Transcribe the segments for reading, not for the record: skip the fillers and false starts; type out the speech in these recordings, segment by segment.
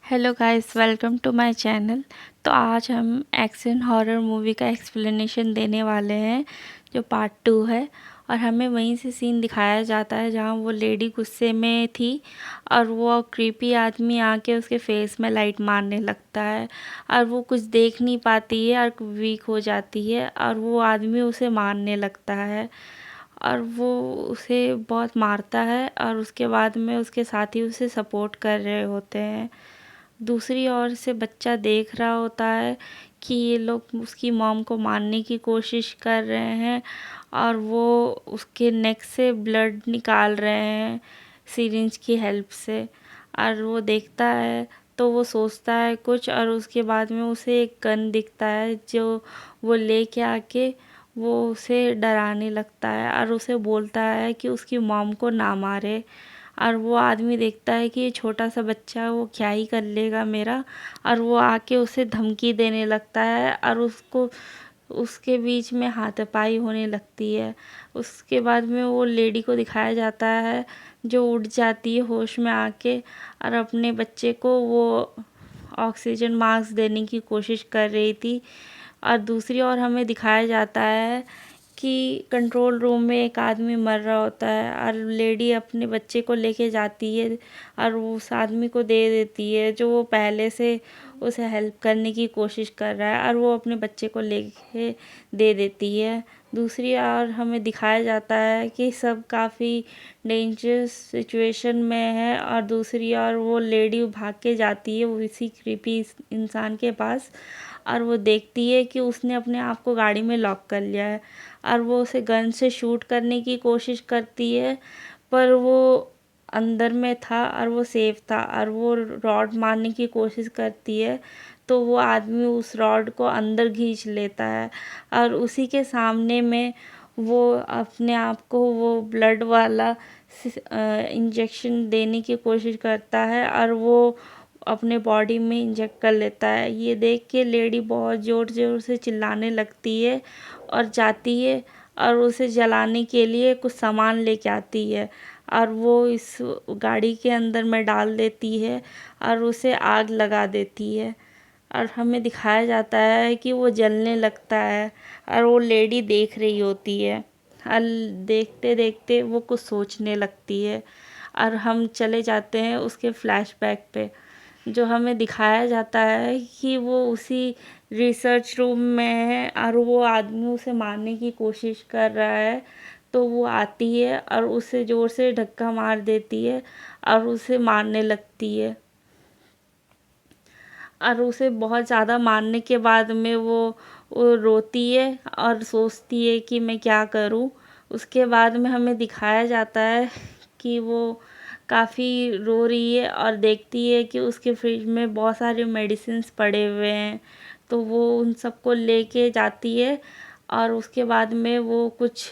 Hello guys, welcome to my channel. तो आज हम एक्शन हॉरर मूवी का एक्सप्लेनेशन देने वाले हैं, जो पार्ट 2 है। और हमें वहीं से सीन दिखाया जाता है जहां वो लेडी गुस्से में थी और वो क्रीपी आदमी आके उसके फेस में लाइट मारने लगता है और वो कुछ देख नहीं पाती है और वीक हो जाती है और वो आदमी उसे मारने लगता है और वो उसे बहुत मारता है और उसके बाद में उसके साथी उसे सपोर्ट कर रहे होते हैं। दूसरी ओर से बच्चा देख रहा होता है कि ये लोग उसकी मॉम को मारने की कोशिश कर रहे हैं और वो उसके नेक से ब्लड निकाल रहे हैं सिरिंज की हेल्प से। और वो देखता है तो वो सोचता है कुछ और उसके बाद में उसे एक गन दिखता है जो वो लेके आके वो उसे डराने लगता है और उसे बोलता है कि उसकी मॉम को ना मारे। और वो आदमी देखता है कि ये छोटा सा बच्चा है, वो क्या ही कर लेगा मेरा। और वो आके उसे धमकी देने लगता है और उसको उसके बीच में हाथापाई होने लगती है। उसके बाद में वो लेडी को दिखाया जाता है जो उठ जाती है होश में आके और अपने बच्चे को वो ऑक्सीजन मास्क देने की कोशिश कर रही थी। और दूसरी ओर हमें दिखाया जाता है कि कंट्रोल रूम में एक आदमी मर रहा होता है और लेडी अपने बच्चे को लेके जाती है और वो उस आदमी को दे देती है जो वो पहले से उसे हेल्प करने की कोशिश कर रहा है और वो अपने बच्चे को लेके दे देती है। दूसरी ओर हमें दिखाया जाता है कि सब काफ़ी डेंजरस सिचुएशन में है और दूसरी ओर वो लेडी भाग के जाती है वो इसी क्रीपी इंसान के पास और वो देखती है कि उसने अपने आप को गाड़ी में लॉक कर लिया है और वो उसे गन से शूट करने की कोशिश करती है पर वो अंदर में था और वो सेफ था और वो रॉड मारने की कोशिश करती है तो वो आदमी उस रॉड को अंदर खींच लेता है और उसी के सामने में वो अपने आप को वो ब्लड वाला इंजेक्शन देने की कोशिश करता है और वो अपने बॉडी में इंजेक्ट कर लेता है। ये देख के लेडी बहुत ज़ोर ज़ोर से चिल्लाने लगती है और जाती है और उसे जलाने के लिए कुछ सामान लेके आती है और वो इस गाड़ी के अंदर में डाल देती है और उसे आग लगा देती है। और हमें दिखाया जाता है कि वो जलने लगता है और वो लेडी देख रही होती है और देखते देखते वो कुछ सोचने लगती है। और हम चले जाते हैं उसके फ्लैशबैक पे, जो हमें दिखाया जाता है कि वो उसी रिसर्च रूम में है और वो आदमी उसे मारने की कोशिश कर रहा है। तो वो आती है और उसे ज़ोर से धक्का मार देती है और उसे मारने लगती है और उसे बहुत ज़्यादा मारने के बाद में वो रोती है और सोचती है कि मैं क्या करूं। उसके बाद में हमें दिखाया जाता है कि वो काफ़ी रो रही है और देखती है कि उसके फ्रिज में बहुत सारे मेडिसिन्स पड़े हुए हैं तो वो उन सबको लेके जाती है और उसके बाद में वो कुछ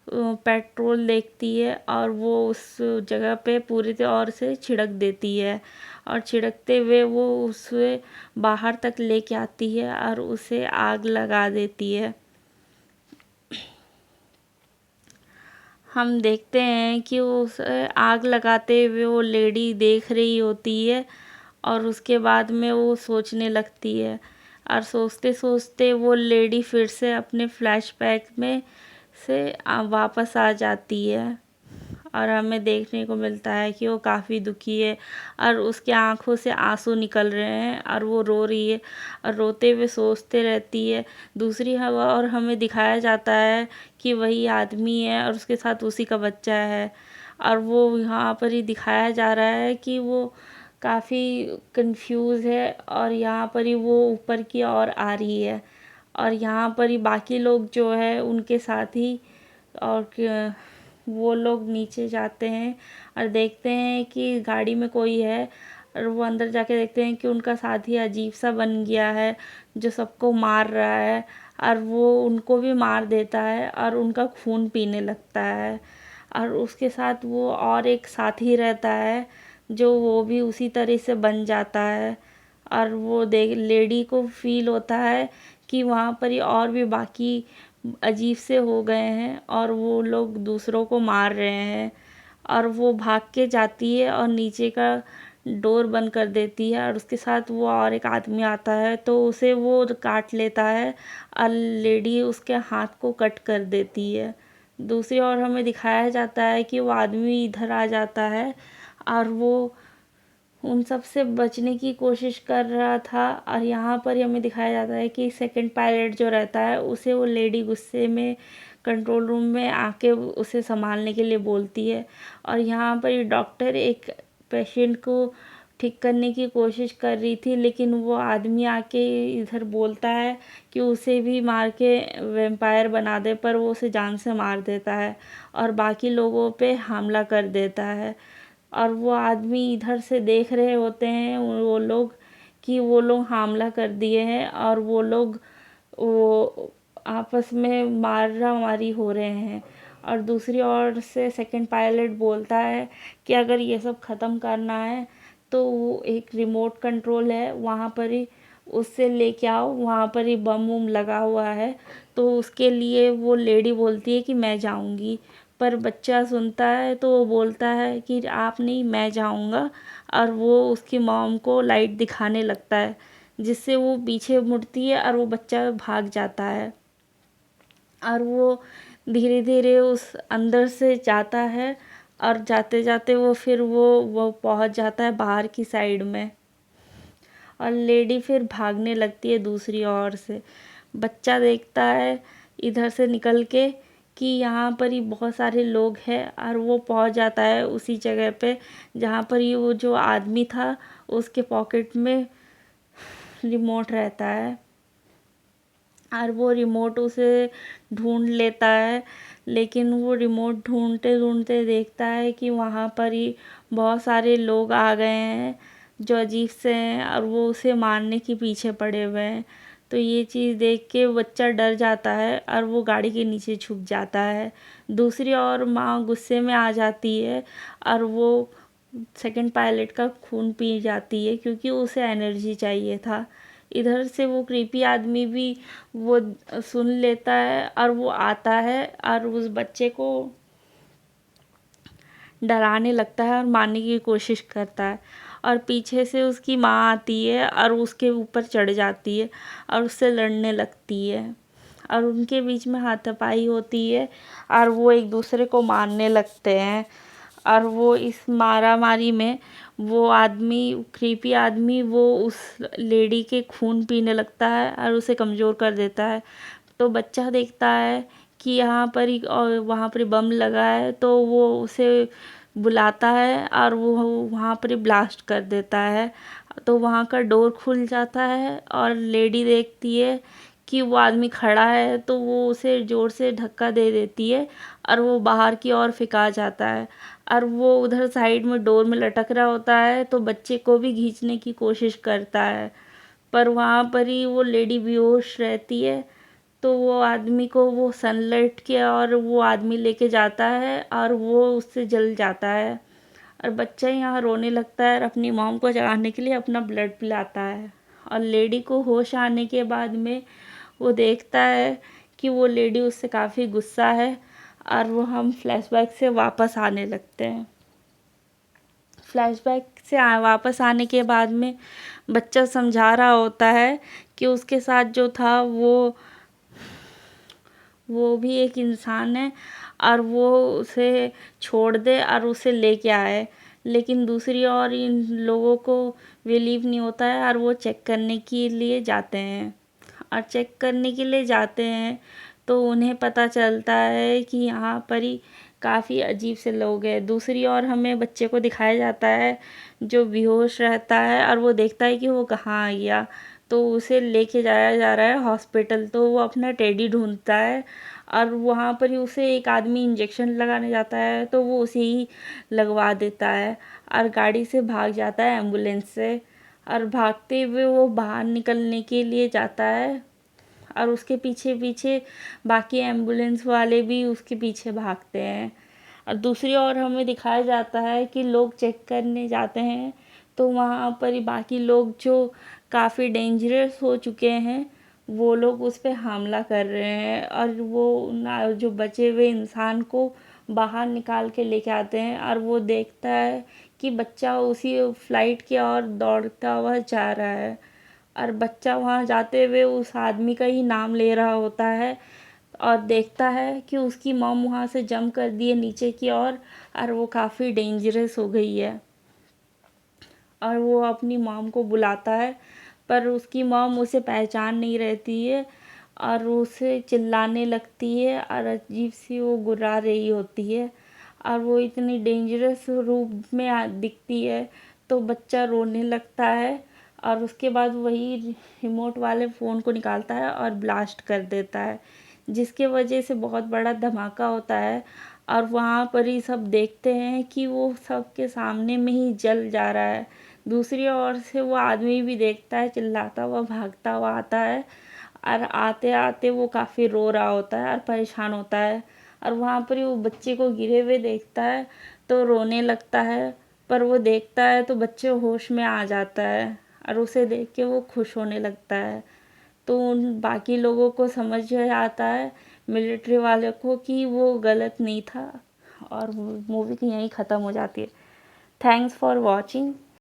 पेट्रोल देखती है और वो उस जगह पे पूरी तौर से छिड़क देती है और छिड़कते हुए वो उसे बाहर तक लेके आती है और उसे आग लगा देती है। हम देखते हैं कि उसे आग लगाते हुए वो लेडी देख रही होती है और उसके बाद में वो सोचने लगती है और सोचते सोचते वो लेडी फिर से अपने फ्लैशबैक में से वापस आ जाती है और हमें देखने को मिलता है कि वो काफ़ी दुखी है और उसके आँखों से आंसू निकल रहे हैं और वो रो रही है और रोते हुए सोचते रहती है। दूसरी हवा और हमें दिखाया जाता है कि वही आदमी है और उसके साथ उसी का बच्चा है और वो यहाँ पर ही दिखाया जा रहा है कि वो काफ़ी कंफ्यूज है और यहाँ पर ही वो ऊपर की ओर आ रही है और यहाँ पर ही बाकी लोग जो है उनके साथ ही और वो लोग नीचे जाते हैं और देखते हैं कि गाड़ी में कोई है और वो अंदर जाके देखते हैं कि उनका साथी अजीब सा बन गया है जो सबको मार रहा है और वो उनको भी मार देता है और उनका खून पीने लगता है। और उसके साथ वो और एक साथी रहता है जो वो भी उसी तरह से बन जाता है और वो देख लेडी को फील होता है कि वहाँ पर ही और भी बाकी अजीब से हो गए हैं और वो लोग दूसरों को मार रहे हैं और वो भाग के जाती है और नीचे का डोर बंद कर देती है और उसके साथ वो और एक आदमी आता है तो उसे वो काट लेता है और लेडी उसके हाथ को कट कर देती है। दूसरी ओर हमें दिखाया जाता है कि वो आदमी इधर आ जाता है और वो उन सब से बचने की कोशिश कर रहा था। और यहाँ पर हमें दिखाया जाता है कि सेकंड पायलट जो रहता है उसे वो लेडी गुस्से में कंट्रोल रूम में आके उसे संभालने के लिए बोलती है। और यहाँ पर डॉक्टर एक पेशेंट को ठीक करने की कोशिश कर रही थी, लेकिन वो आदमी आके इधर बोलता है कि उसे भी मार के वैम्पायर बना दे, पर वो उसे जान से मार देता है और बाकी लोगों पे हमला कर देता है। और वो आदमी इधर से देख रहे होते हैं वो लोग कि वो लोग हमला कर दिए हैं और वो लोग वो आपस में मारा मारी हो रहे हैं। और दूसरी ओर से सेकंड पायलट बोलता है कि अगर ये सब ख़त्म करना है तो वो एक रिमोट कंट्रोल है वहाँ पर ही उससे लेके आओ, वहाँ पर ही बम वम लगा हुआ है। तो उसके लिए वो लेडी बोलती है कि मैं जाऊँगी, पर बच्चा सुनता है तो वो बोलता है कि आप नहीं, मैं जाऊँगा। और वो उसकी मॉम को लाइट दिखाने लगता है जिससे वो पीछे मुड़ती है और वो बच्चा भाग जाता है। और वो धीरे धीरे उस अंदर से जाता है और जाते जाते वो फिर वो पहुंच जाता है बाहर की साइड में और लेडी फिर भागने लगती है दूसरी ओर से। बच्चा देखता है इधर से निकल के कि यहाँ पर ही बहुत सारे लोग हैं और वो पहुँच जाता है उसी जगह पे जहाँ पर ही वो जो आदमी था उसके पॉकेट में रिमोट रहता है। और वो रिमोट उसे ढूंढ लेता है, लेकिन वो रिमोट ढूंढते ढूंढते देखता है कि वहाँ पर ही बहुत सारे लोग आ गए हैं जो अजीब से हैं और वो उसे मारने के पीछे पड़े हुए हैं। तो ये चीज़ देख के बच्चा डर जाता है और वो गाड़ी के नीचे छुप जाता है। दूसरी ओर माँ गुस्से में आ जाती है और वो सेकंड पायलट का खून पी जाती है क्योंकि उसे एनर्जी चाहिए था। इधर से वो क्रीपी आदमी भी वो सुन लेता है और वो आता है और उस बच्चे को डराने लगता है और मारने की कोशिश करता है। और पीछे से उसकी माँ आती है और उसके ऊपर चढ़ जाती है और उससे लड़ने लगती है और उनके बीच में हाथापाई होती है और वो एक दूसरे को मारने लगते हैं। और वो इस मारामारी में वो आदमी क्रीपी आदमी वो उस लेडी के खून पीने लगता है और उसे कमज़ोर कर देता है। तो बच्चा देखता है कि यहाँ पर ही और वहाँ पर बम लगा है तो वो उसे बुलाता है और वो वहाँ पर ही ब्लास्ट कर देता है। तो वहाँ का डोर खुल जाता है और लेडी देखती है कि वो आदमी खड़ा है तो वो उसे ज़ोर से धक्का दे देती है और वो बाहर की ओर फेंका जाता है। और वो उधर साइड में डोर में लटक रहा होता है तो बच्चे को भी खींचने की कोशिश करता है, पर वहाँ पर ही वो लेडी बेहोश रहती है। तो वो आदमी को वो सनलाइट के और वो आदमी लेके जाता है और वो उससे जल जाता है और बच्चा यहाँ रोने लगता है और अपनी मॉम को जगाने के लिए अपना ब्लड पिलाता है। और लेडी को होश आने के बाद में वो देखता है कि वो लेडी उससे काफ़ी गुस्सा है और वो हम फ्लैशबैक से वापस आने लगते हैं। फ्लैशबैक से वापस आने के बाद में बच्चा समझा रहा होता है कि उसके साथ जो था वो भी एक इंसान है और वो उसे छोड़ दे और उसे लेके आए। लेकिन दूसरी ओर इन लोगों को बिलीव नहीं होता है और वो चेक करने के लिए जाते हैं और चेक करने के लिए जाते हैं तो उन्हें पता चलता है कि यहाँ पर ही काफ़ी अजीब से लोग हैं। दूसरी ओर हमें बच्चे को दिखाया जाता है जो बेहोश रहता है और वो देखता है कि वो कहाँ आ गया, तो उसे लेके जाया जा रहा है हॉस्पिटल। तो वो अपना टेडी ढूंढता है और वहाँ पर ही उसे एक आदमी इंजेक्शन लगाने जाता है तो वो उसे ही लगवा देता है और गाड़ी से भाग जाता है एम्बुलेंस से। और भागते हुए वो बाहर निकलने के लिए जाता है और उसके पीछे पीछे बाकी एम्बुलेंस वाले भी उसके पीछे भागते हैं। और दूसरी ओर हमें दिखाया जाता है कि लोग चेक करने जाते हैं तो वहाँ पर ही बाकी लोग जो काफ़ी डेंजरस हो चुके हैं वो लोग उस पर हमला कर रहे हैं और वो जो बचे हुए इंसान को बाहर निकाल के लेके आते हैं और वो देखता है कि बच्चा उसी फ्लाइट की ओर दौड़ता हुआ जा रहा है और बच्चा वहाँ जाते हुए उस आदमी का ही नाम ले रहा होता है और देखता है कि उसकी मॉम वहाँ से जंप कर दी है नीचे की ओर और वो काफ़ी डेंजरस हो गई है। और वो अपनी मॉम को बुलाता है पर उसकी मॉम उसे पहचान नहीं रहती है और उसे चिल्लाने लगती है और अजीब सी वो गुर्रा रही होती है और वो इतनी डेंजरस रूप में दिखती है तो बच्चा रोने लगता है और उसके बाद वही रिमोट वाले फ़ोन को निकालता है और ब्लास्ट कर देता है, जिसके वजह से बहुत बड़ा धमाका होता है। और वहाँ पर ही सब देखते हैं कि वो सबके सामने में ही जल जा रहा है। दूसरी ओर से वो आदमी भी देखता है, चिल्लाता हुआ भागता हुआ आता है और आते आते वो काफ़ी रो रहा होता है और परेशान होता है और वहाँ पर ही वो बच्चे को गिरे हुए देखता है तो रोने लगता है। पर वो देखता है तो बच्चे होश में आ जाता है और उसे देख के वो खुश होने लगता है। तो उन बाकी लोगों को समझ आता है, मिलिट्री वाले को, कि वो गलत नहीं था और मूवी की यहीं ख़त्म हो जाती है। Thanks for watching.